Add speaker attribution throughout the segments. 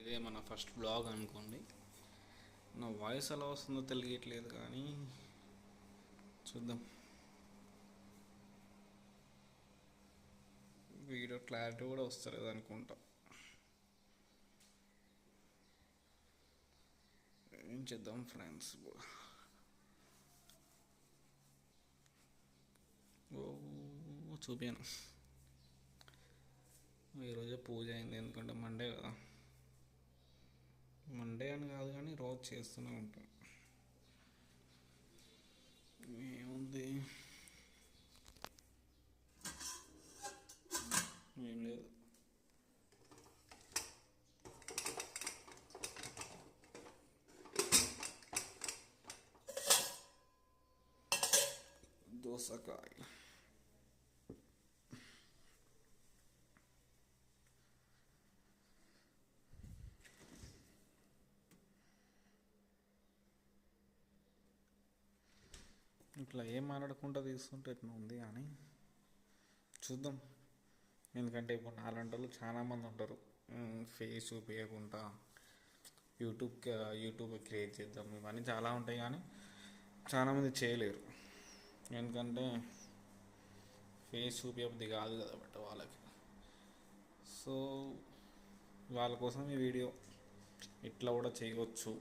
Speaker 1: ఇదే మన first blog అనుకోండి. నా వాయిస్ ఎలా వస్తుందో తెలియట్లేదు కానీ చూద్దాం. వీడియో క్లారిటీ కూడా వస్తలేదు అనుకుంటా. ఏం చేద్దాం ఫ్రెండ్స్. చూపాను. ఈరోజే పూజ అయింది, ఎందుకంటే మండే కదా. మండే అని కాదు కానీ రోజు చేస్తూనే ఉంటాం. ఏముంది, ఏం లేదు. దోసకాయ ఇట్లా ఏం మాట్లాడకుండా తీసుకుంటే ఎట్లా ఉంది కానీ చూద్దాం. ఎందుకంటే ఇప్పుడు నాలంటోళ్ళు చాలామంది ఉంటారు. ఫేస్ చూపించకుండా యూట్యూబ్ క్రియేట్ చేద్దాం, ఇవన్నీ చాలా ఉంటాయి కానీ చాలామంది చేయలేరు. ఎందుకంటే ఫేస్ చూపించబుద్ధి కాదు కదా బట్ వాళ్ళకి. సో వాళ్ళ కోసం ఈ వీడియో. ఇట్లా కూడా చేయవచ్చు,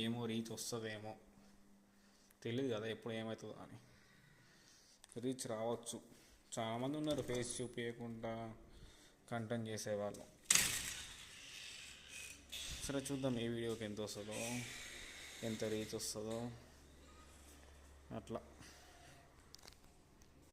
Speaker 1: ఏమో రీచ్ వస్తుందేమో తెలియదు కదా ఎప్పుడు ఏమవుతుందో అని. రీచ్ రావచ్చు. చాలామంది ఉన్నారు ఫేస్ చూపించకుండా కంటెంట్ చేసేవాళ్ళు. సరే చూద్దాం ఏ వీడియోకి ఎంత వస్తుందో, ఎంత రీచ్ వస్తుందో అట్లా.